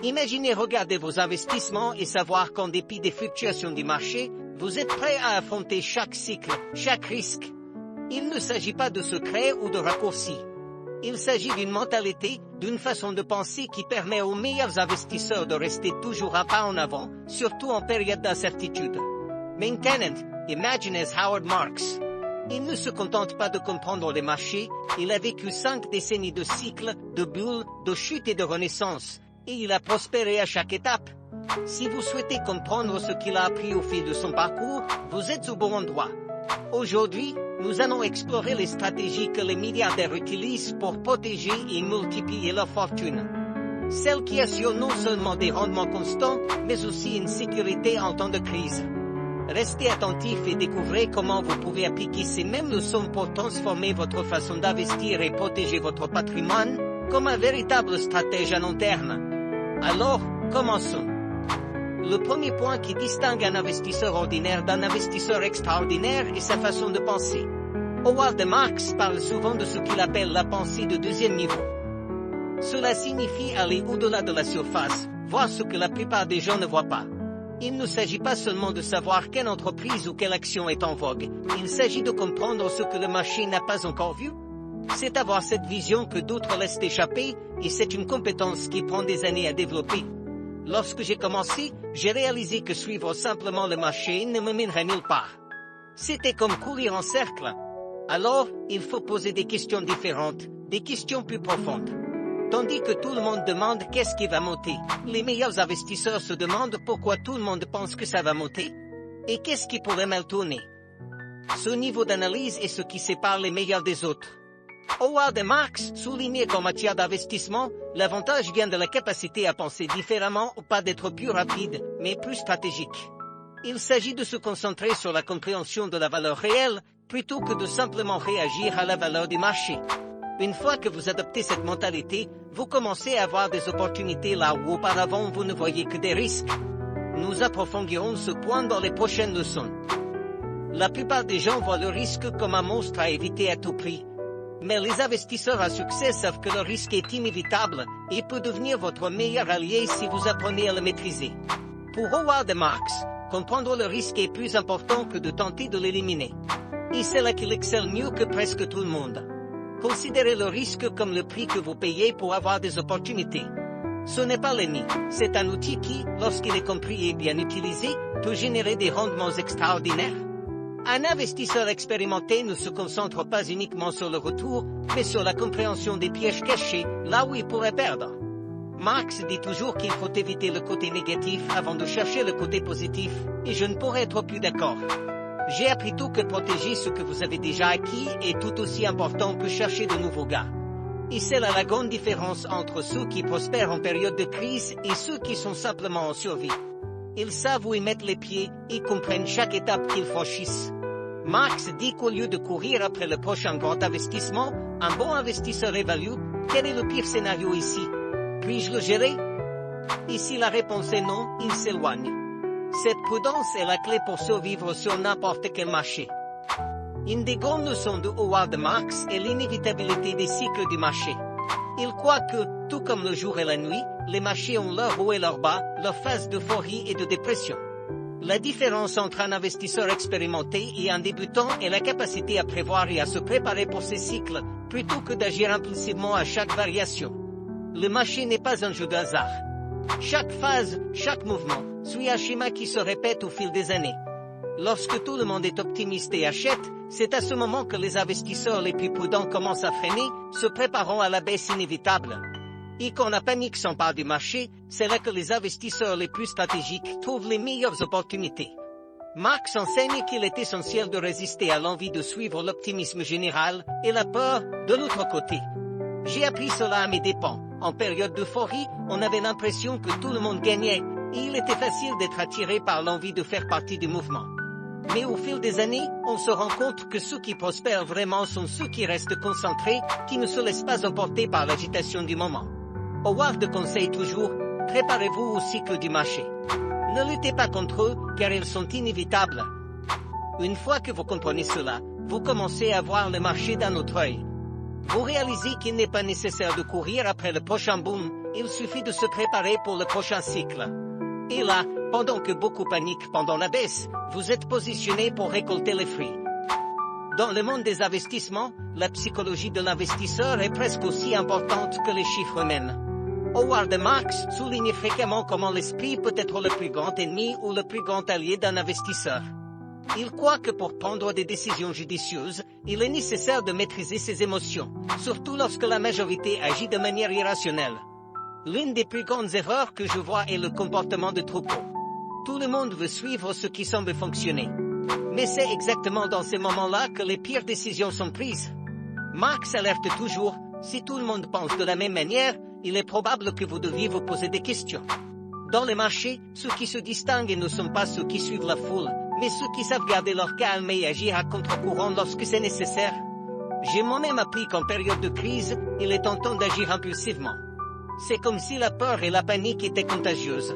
Imaginez regarder vos investissements et savoir qu'en dépit des fluctuations du marché, vous êtes prêt à affronter chaque cycle, chaque risque. Il ne s'agit pas de secret ou de raccourcis. Il s'agit d'une mentalité, d'une façon de penser qui permet aux meilleurs investisseurs de rester toujours un pas en avant, surtout en période d'incertitude. Maintenant, imaginez Howard Marks. Il ne se contente pas de comprendre les marchés, il a vécu 5 décennies de cycles, de bulles, de chutes et de renaissances, et il a prospéré à chaque étape. Si vous souhaitez comprendre ce qu'il a appris au fil de son parcours, vous êtes au bon endroit. Aujourd'hui, nous allons explorer les stratégies que les milliardaires utilisent pour protéger et multiplier leur fortune. Celles qui assurent non seulement des rendements constants, mais aussi une sécurité en temps de crise. Restez attentifs et découvrez comment vous pouvez appliquer ces mêmes leçons pour transformer votre façon d'investir et protéger votre patrimoine, comme un véritable stratège à long terme. Alors, commençons. Le premier point qui distingue un investisseur ordinaire d'un investisseur extraordinaire est sa façon de penser. Howard Marks parle souvent de ce qu'il appelle la pensée de deuxième niveau. Cela signifie aller au-delà de la surface, voir ce que la plupart des gens ne voient pas. Il ne s'agit pas seulement de savoir quelle entreprise ou quelle action est en vogue, il s'agit de comprendre ce que le marché n'a pas encore vu. C'est avoir cette vision que d'autres laissent échapper, et c'est une compétence qui prend des années à développer. Lorsque j'ai commencé, j'ai réalisé que suivre simplement le marché ne me mènerait nulle part. C'était comme courir en cercle. Alors, il faut poser des questions différentes, des questions plus profondes. Tandis que tout le monde demande qu'est-ce qui va monter, les meilleurs investisseurs se demandent pourquoi tout le monde pense que ça va monter, et qu'est-ce qui pourrait mal tourner. Ce niveau d'analyse est ce qui sépare les meilleurs des autres. Howard Marks soulignait qu'en matière d'investissement, l'avantage vient de la capacité à penser différemment ou pas d'être plus rapide, mais plus stratégique. Il s'agit de se concentrer sur la compréhension de la valeur réelle, plutôt que de simplement réagir à la valeur du marché. Une fois que vous adoptez cette mentalité, vous commencez à voir des opportunités là où auparavant vous ne voyez que des risques. Nous approfondirons ce point dans les prochaines leçons. La plupart des gens voient le risque comme un monstre à éviter à tout prix. Mais les investisseurs à succès savent que le risque est inévitable et peut devenir votre meilleur allié si vous apprenez à le maîtriser. Pour Howard Marks, comprendre le risque est plus important que de tenter de l'éliminer. Et c'est là qu'il excelle mieux que presque tout le monde. Considérez le risque comme le prix que vous payez pour avoir des opportunités. Ce n'est pas l'ennemi, c'est un outil qui, lorsqu'il est compris et bien utilisé, peut générer des rendements extraordinaires. Un investisseur expérimenté ne se concentre pas uniquement sur le retour, mais sur la compréhension des pièges cachés, là où il pourrait perdre. Marx dit toujours qu'il faut éviter le côté négatif avant de chercher le côté positif, et je ne pourrais être plus d'accord. J'ai appris tôt que protéger ce que vous avez déjà acquis est tout aussi important que chercher de nouveaux gains. Et c'est là la grande différence entre ceux qui prospèrent en période de crise et ceux qui sont simplement en survie. Ils savent où ils mettent les pieds et comprennent chaque étape qu'ils franchissent. Marx dit qu'au lieu de courir après le prochain grand investissement, un bon investisseur évalue quel est le pire scénario ici. Puis-je le gérer? Et si la réponse est non, il s'éloigne. Cette prudence est la clé pour survivre sur n'importe quel marché. Une des grandes leçons de Howard Marks est l'inévitabilité des cycles du marché. Il croit que, tout comme le jour et la nuit, les marchés ont leur haut et leur bas, leur phase d'euphorie et de dépression. La différence entre un investisseur expérimenté et un débutant est la capacité à prévoir et à se préparer pour ces cycles, plutôt que d'agir impulsivement à chaque variation. Le marché n'est pas un jeu de hasard. Chaque phase, chaque mouvement, suit un schéma qui se répète au fil des années. Lorsque tout le monde est optimiste et achète, c'est à ce moment que les investisseurs les plus prudents commencent à freiner, se préparant à la baisse inévitable. Et quand la panique s'empare du marché, c'est là que les investisseurs les plus stratégiques trouvent les meilleures opportunités. Marx enseigne qu'il est essentiel de résister à l'envie de suivre l'optimisme général et la peur de l'autre côté. J'ai appris cela à mes dépens. En période d'euphorie, on avait l'impression que tout le monde gagnait, et il était facile d'être attiré par l'envie de faire partie du mouvement. Mais au fil des années, on se rend compte que ceux qui prospèrent vraiment sont ceux qui restent concentrés, qui ne se laissent pas emporter par l'agitation du moment. Howard conseille toujours, préparez-vous au cycle du marché. Ne luttez pas contre eux, car ils sont inévitables. Une fois que vous comprenez cela, vous commencez à voir le marché d'un autre œil. Vous réalisez qu'il n'est pas nécessaire de courir après le prochain boom, Il suffit de se préparer pour le prochain cycle. Et là, pendant que beaucoup paniquent pendant la baisse, vous êtes positionné pour récolter les fruits. Dans le monde des investissements, la psychologie de l'investisseur est presque aussi importante que les chiffres eux-mêmes. Howard Marks souligne fréquemment comment l'esprit peut être le plus grand ennemi ou le plus grand allié d'un investisseur. Il croit que pour prendre des décisions judicieuses, il est nécessaire de maîtriser ses émotions, surtout lorsque la majorité agit de manière irrationnelle. L'une des plus grandes erreurs que je vois est le comportement de troupeau. Tout le monde veut suivre ce qui semble fonctionner. Mais c'est exactement dans ces moments-là que les pires décisions sont prises. Marx alerte toujours, si tout le monde pense de la même manière, il est probable que vous deviez vous poser des questions. Dans les marchés, ceux qui se distinguent ne sont pas ceux qui suivent la foule, mais ceux qui savent garder leur calme et agir à contre-courant lorsque c'est nécessaire. J'ai moi-même appris qu'en période de crise, il est tentant d'agir impulsivement. C'est comme si la peur et la panique étaient contagieuses.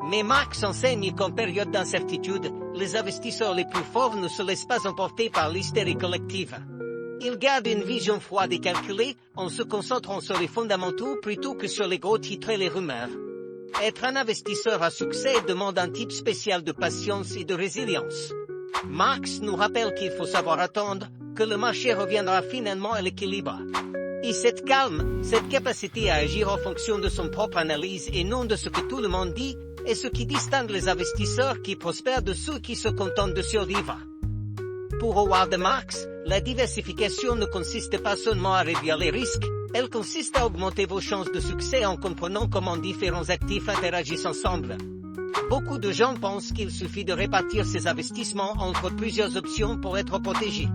Mais Marx enseigne qu'en période d'incertitude, les investisseurs les plus forts ne se laissent pas emporter par l'hystérie collective. Ils gardent une vision froide et calculée, en se concentrant sur les fondamentaux plutôt que sur les gros titres et les rumeurs. Être un investisseur à succès demande un type spécial de patience et de résilience. Marx nous rappelle qu'il faut savoir attendre, que le marché reviendra finalement à l'équilibre. Et cette calme, cette capacité à agir en fonction de son propre analyse et non de ce que tout le monde dit, est ce qui distingue les investisseurs qui prospèrent de ceux qui se contentent de survivre. Pour Howard Marks, la diversification ne consiste pas seulement à réduire les risques, elle consiste à augmenter vos chances de succès en comprenant comment différents actifs interagissent ensemble. Beaucoup de gens pensent qu'il suffit de répartir ses investissements entre plusieurs options pour être protégés.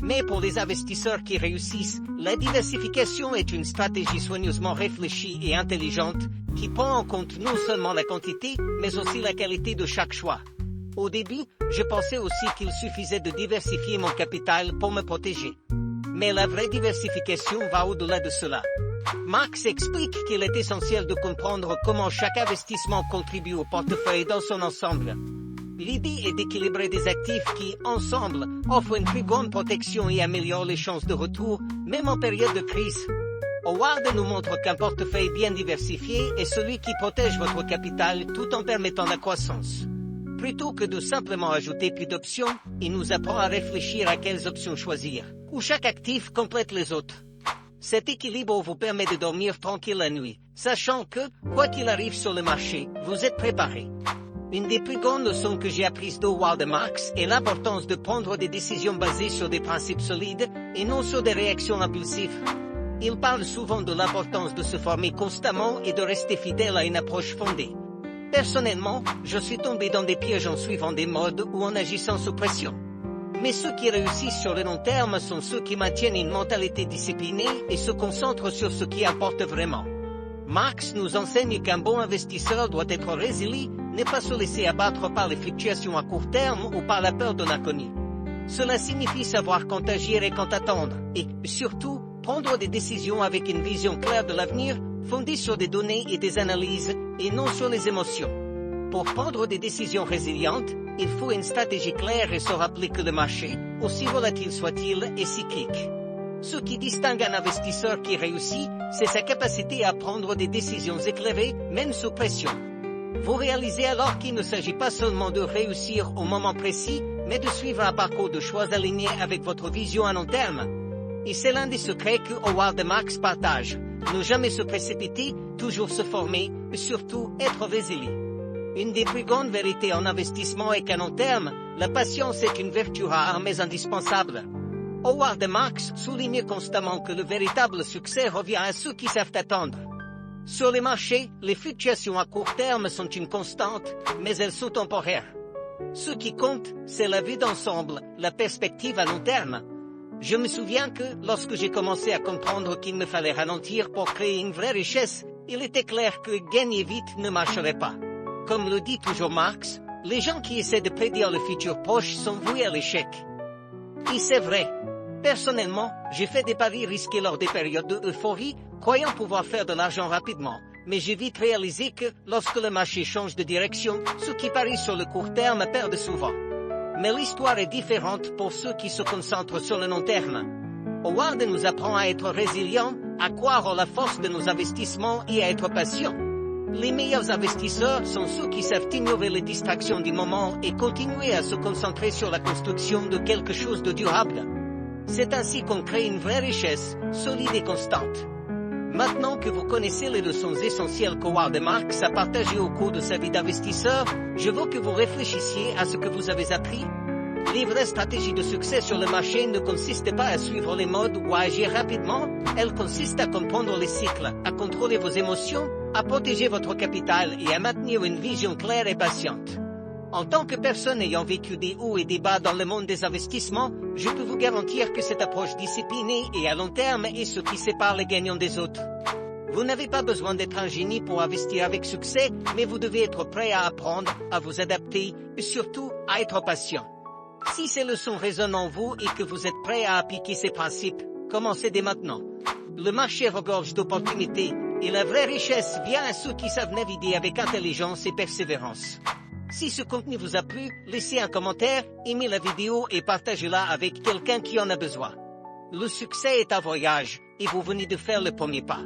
Mais pour les investisseurs qui réussissent, la diversification est une stratégie soigneusement réfléchie et intelligente, qui prend en compte non seulement la quantité, mais aussi la qualité de chaque choix. Au début, je pensais aussi qu'il suffisait de diversifier mon capital pour me protéger. Mais la vraie diversification va au-delà de cela. Marx explique qu'il est essentiel de comprendre comment chaque investissement contribue au portefeuille dans son ensemble. L'idée est d'équilibrer des actifs qui, ensemble, offrent une plus grande protection et améliorent les chances de retour, même en période de crise. Howard nous montre qu'un portefeuille bien diversifié est celui qui protège votre capital tout en permettant la croissance. Plutôt que de simplement ajouter plus d'options, il nous apprend à réfléchir à quelles options choisir, où chaque actif complète les autres. Cet équilibre vous permet de dormir tranquille la nuit, sachant que, quoi qu'il arrive sur le marché, vous êtes préparé. Une des plus grandes leçons que j'ai apprises d'Howard Marks est l'importance de prendre des décisions basées sur des principes solides et non sur des réactions impulsives. Il parle souvent de l'importance de se former constamment et de rester fidèle à une approche fondée. Personnellement, je suis tombé dans des pièges en suivant des modes ou en agissant sous pression. Mais ceux qui réussissent sur le long terme sont ceux qui maintiennent une mentalité disciplinée et se concentrent sur ce qui importe vraiment. Marx nous enseigne qu'un bon investisseur doit être résilient, ne pas se laisser abattre par les fluctuations à court terme ou par la peur de l'inconnu. Cela signifie savoir quand agir et quand attendre, et, surtout, prendre des décisions avec une vision claire de l'avenir, fondée sur des données et des analyses, et non sur les émotions. Pour prendre des décisions résilientes, il faut une stratégie claire et se rappeler que le marché, aussi volatile soit-il, est cyclique. Ce qui distingue un investisseur qui réussit, c'est sa capacité à prendre des décisions éclairées, même sous pression. Vous réalisez alors qu'il ne s'agit pas seulement de réussir au moment précis, mais de suivre un parcours de choix aligné avec votre vision à long terme. Et c'est l'un des secrets que Howard Marks partage. Ne jamais se précipiter, toujours se former, et surtout être résilient. Une des plus grandes vérités en investissement est qu'à long terme, la patience est une vertu rare mais indispensable. Howard Marks souligne constamment que le véritable succès revient à ceux qui savent attendre. Sur les marchés, les fluctuations à court terme sont une constante, mais elles sont temporaires. Ce qui compte, c'est la vue d'ensemble, la perspective à long terme. Je me souviens que, lorsque j'ai commencé à comprendre qu'il me fallait ralentir pour créer une vraie richesse, il était clair que gagner vite ne marcherait pas. Comme le dit toujours Marx, les gens qui essaient de prédire le futur proche sont voués à l'échec. Et c'est vrai. Personnellement, j'ai fait des paris risqués lors des périodes d'euphorie, croyant pouvoir faire de l'argent rapidement. Mais j'ai vite réalisé que, lorsque le marché change de direction, ceux qui parient sur le court terme perdent souvent. Mais l'histoire est différente pour ceux qui se concentrent sur le long terme. Howard nous apprend à être résilients, à croire en la force de nos investissements et à être patient. Les meilleurs investisseurs sont ceux qui savent ignorer les distractions du moment et continuer à se concentrer sur la construction de quelque chose de durable. C'est ainsi qu'on crée une vraie richesse, solide et constante. Maintenant que vous connaissez les leçons essentielles qu'Howard Marks a partagées au cours de sa vie d'investisseur, je veux que vous réfléchissiez à ce que vous avez appris. Les vraies stratégies de succès sur le marché ne consistent pas à suivre les modes ou à agir rapidement, elles consistent à comprendre les cycles, à contrôler vos émotions, à protéger votre capital et à maintenir une vision claire et patiente. En tant que personne ayant vécu des hauts et des bas dans le monde des investissements, je peux vous garantir que cette approche disciplinée et à long terme est ce qui sépare les gagnants des autres. Vous n'avez pas besoin d'être un génie pour investir avec succès, mais vous devez être prêt à apprendre, à vous adapter et surtout à être patient. Si ces leçons résonnent en vous et que vous êtes prêt à appliquer ces principes, commencez dès maintenant. Le marché regorge d'opportunités et la vraie richesse vient à ceux qui savent naviguer avec intelligence et persévérance. Si ce contenu vous a plu, laissez un commentaire, aimez la vidéo et partagez-la avec quelqu'un qui en a besoin. Le succès est un voyage, et vous venez de faire le premier pas.